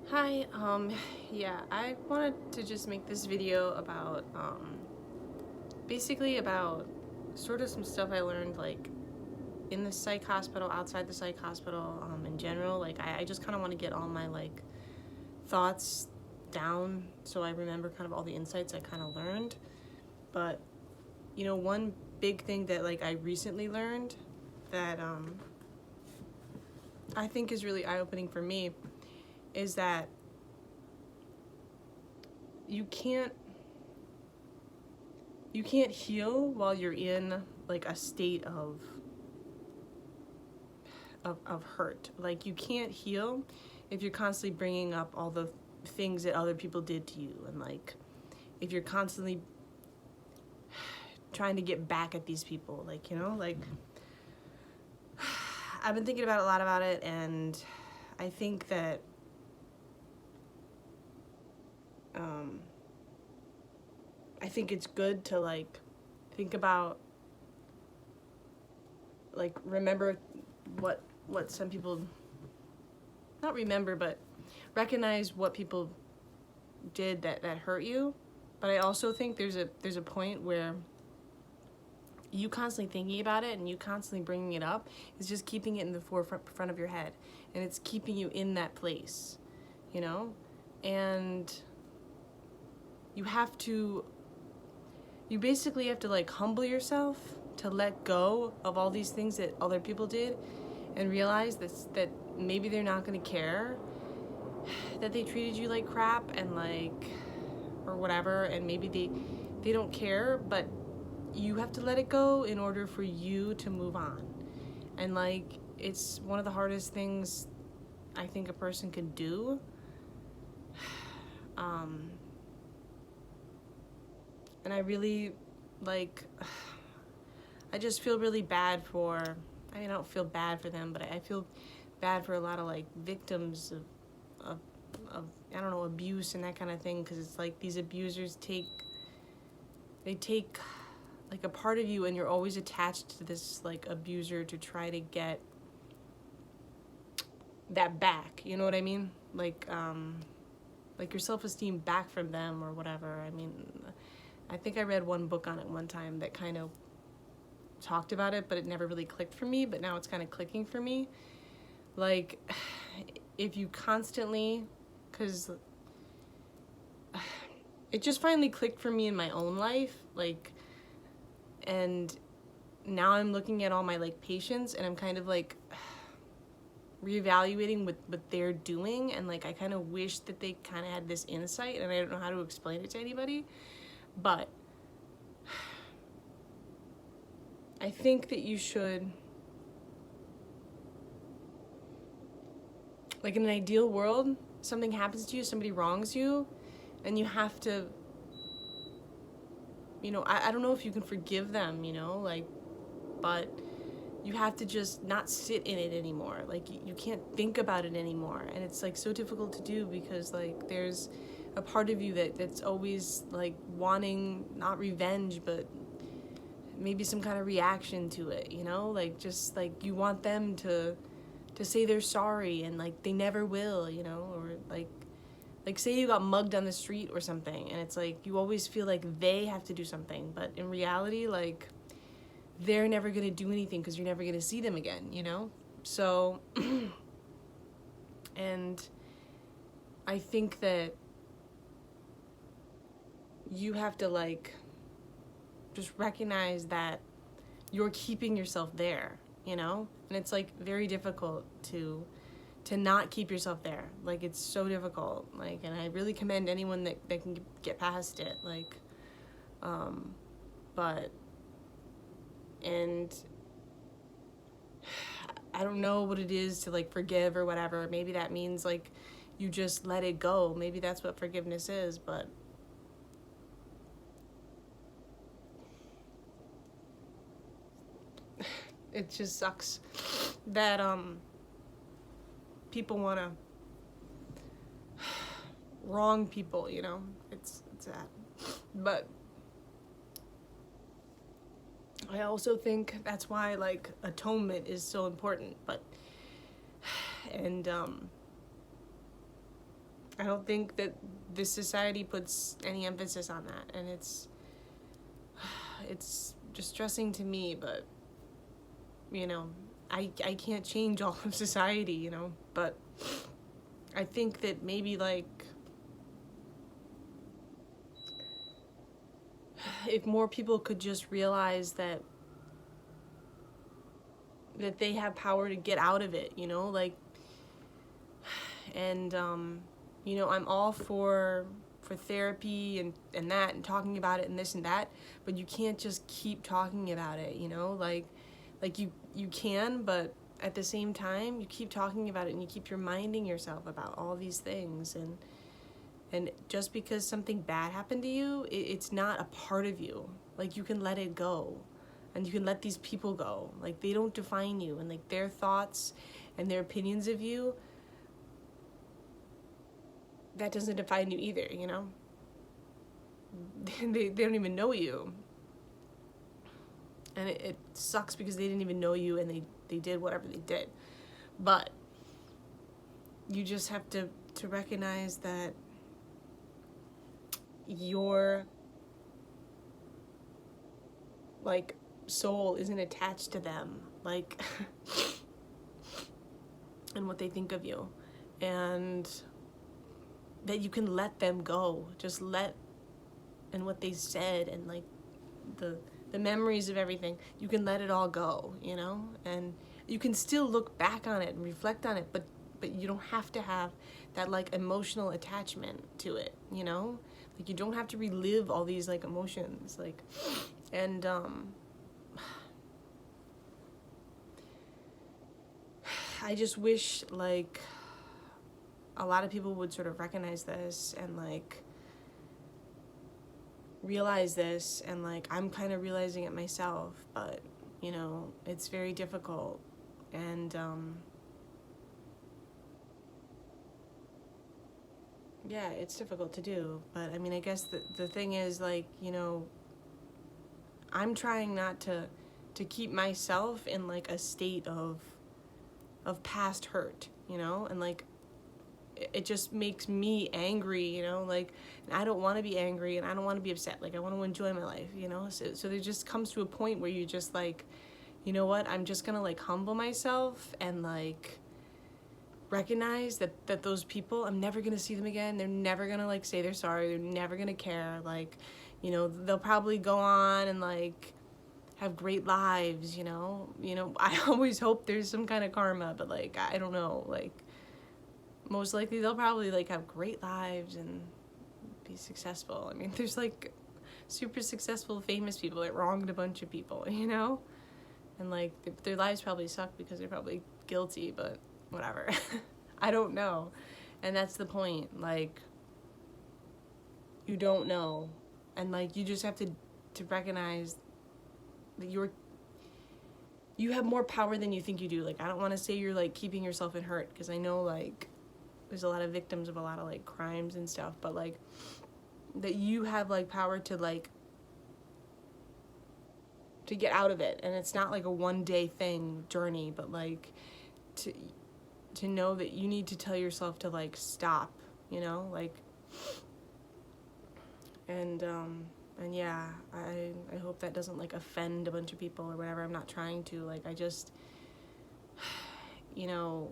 Hi, yeah, I wanted to just make this video about, basically about sort of some stuff I learned, like, in the psych hospital, outside the psych hospital, in general. Like, I just kind of want to get all my, like, thoughts down so I remember kind of all the insights I kind of learned. But, one big thing that, like, I recently learned that, I think is really eye-opening for me is that you can't heal while you're in like a state of hurt. Like, you can't heal if you're constantly bringing up all the things that other people did to you, and like if you're constantly trying to get back at these people, like, like I've been thinking about a lot about it, and I think that I think it's good to like think about, like, remember what some people, not remember, but recognize what people did that hurt you. But I also think there's a point where you constantly thinking about it and you constantly bringing it up is just keeping it in the forefront of your head, and it's keeping you in that place, and you basically have to like humble yourself to let go of all these things that other people did, and realize that maybe they're not going to care that they treated you like crap, and like, or whatever, and maybe they don't care, but you have to let it go in order for you to move on. And like, it's one of the hardest things I think a person can do. And I really, like, I just feel really bad for, I mean, I don't feel bad for them, but I feel bad for a lot of like victims of I don't know, abuse and that kind of thing, because it's like these abusers take like a part of you, and you're always attached to this like abuser to try to get that back, you know what I mean? Like your self-esteem back from them or whatever. I mean, I think I read one book on it one time that kind of talked about it, but it never really clicked for me, but now it's kind of clicking for me. Like, if you constantly, because it just finally clicked for me in my own life, like, and now I'm looking at all my like patients, and I'm kind of like reevaluating what they're doing, and like I kind of wish that they kind of had this insight, and I don't know how to explain it to anybody, but I think that you should, like, in an ideal world, something happens to you, somebody wrongs you, and you have to, I don't know if you can forgive them, like, but you have to just not sit in it anymore. Like, you can't think about it anymore, and it's like so difficult to do, because like there's a part of you that's always like wanting, not revenge, but maybe some kind of reaction to it, like, just like you want them to say they're sorry, and like they never will, or like say you got mugged on the street or something, and it's like you always feel like they have to do something, but in reality, like, they're never going to do anything because you're never going to see them again, So, and I think that you have to like just recognize that you're keeping yourself there, and it's like very difficult to not keep yourself there. Like, it's so difficult, like, and I really commend anyone that can get past it, like, but, and I don't know what it is to like forgive or whatever. Maybe that means like you just let it go. Maybe that's what forgiveness is, but it just sucks that people want to wrong people, it's sad. But I also think that's why like atonement is so important. But and I don't think that this society puts any emphasis on that, and it's distressing to me, but you know, I can't change all of society, you know, but I think that maybe like if more people could just realize that they have power to get out of it, you know, like, and you know, I'm all for therapy and that and talking about it and this and that, but you can't just keep talking about it, you know, like you can, but at the same time you keep talking about it and you keep reminding yourself about all these things, and just because something bad happened to you, it's not a part of you. Like, you can let it go, and you can let these people go. Like, they don't define you, and like their thoughts and their opinions of you, that doesn't define you either, you know? They don't even know you. And it sucks because they didn't even know you, and they did whatever they did. But you just have to recognize that your like soul isn't attached to them, like and what they think of you, and that you can let them go. Just let, and what they said, and like the memories of everything, you can let it all go, you know? And you can still look back on it and reflect on it, but you don't have to have that like emotional attachment to it, you know? Like, you don't have to relive all these like emotions, like, and I just wish like a lot of people would sort of recognize this and like realize this, and like I'm kind of realizing it myself, but you know, it's very difficult, and yeah, it's difficult to do. But I mean, I guess the thing is, like, you know, I'm trying not to keep myself in like a state of past hurt, you know, and like it just makes me angry, you know, like, and I don't want to be angry, and I don't want to be upset. Like, I want to enjoy my life, you know. So there just comes to a point where you just like, you know what, I'm just gonna like humble myself and like recognize that those people, I'm never gonna see them again. They're never gonna like say they're sorry. They're never gonna care. Like, you know, they'll probably go on and like have great lives, you know. I always hope there's some kind of karma, but like, I don't know, like, most likely they'll probably like have great lives and be successful. I mean, there's like super successful famous people that wronged a bunch of people, you know, and like their lives probably suck because they're probably guilty, but whatever. I don't know. And that's the point. Like, you don't know, and like you just have to recognize that you have more power than you think you do. Like, I don't want to say you're like keeping yourself in hurt, because I know like there's a lot of victims of a lot of like crimes and stuff, but like that you have like power to like to get out of it, and it's not like a one day thing journey, but like to know that you need to tell yourself to like stop, you know, like, and yeah, I hope that doesn't like offend a bunch of people or whatever. I'm not trying to, like, I just, you know,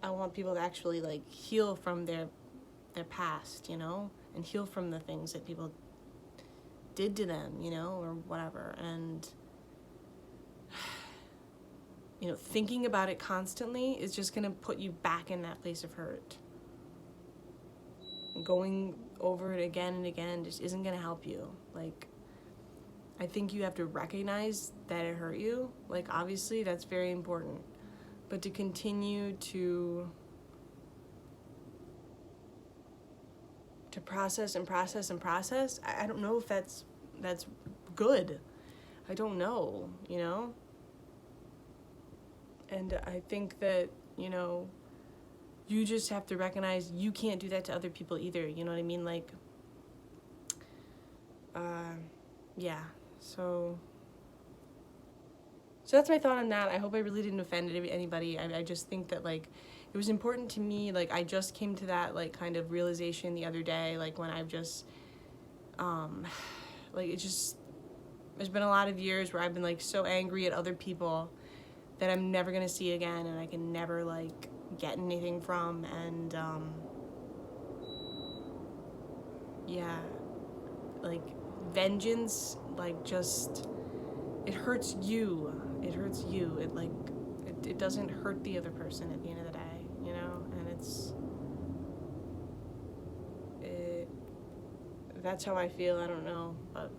I want people to actually like heal from their past, you know, and heal from the things that people did to them, you know, or whatever. And you know, thinking about it constantly is just gonna put you back in that place of hurt. Going over it again and again just isn't gonna help you. Like, I think you have to recognize that it hurt you. Like, obviously that's very important, but to continue to process and process and process, I don't know if that's good. I don't know, you know. And I think that, you know, you just have to recognize you can't do that to other people either, you know what I mean? Like, yeah, so that's my thought on that. I hope I really didn't offend anybody. I just think that, like, it was important to me, like, I just came to that, like, kind of realization the other day, like, when I've just, like, there's been a lot of years where I've been, like, so angry at other people that I'm never gonna see again, and I can never, like, get anything from, and, yeah, like, vengeance, like, just, it hurts you, it, like, it doesn't hurt the other person at the end of the day, you know, and that's how I feel, I don't know, but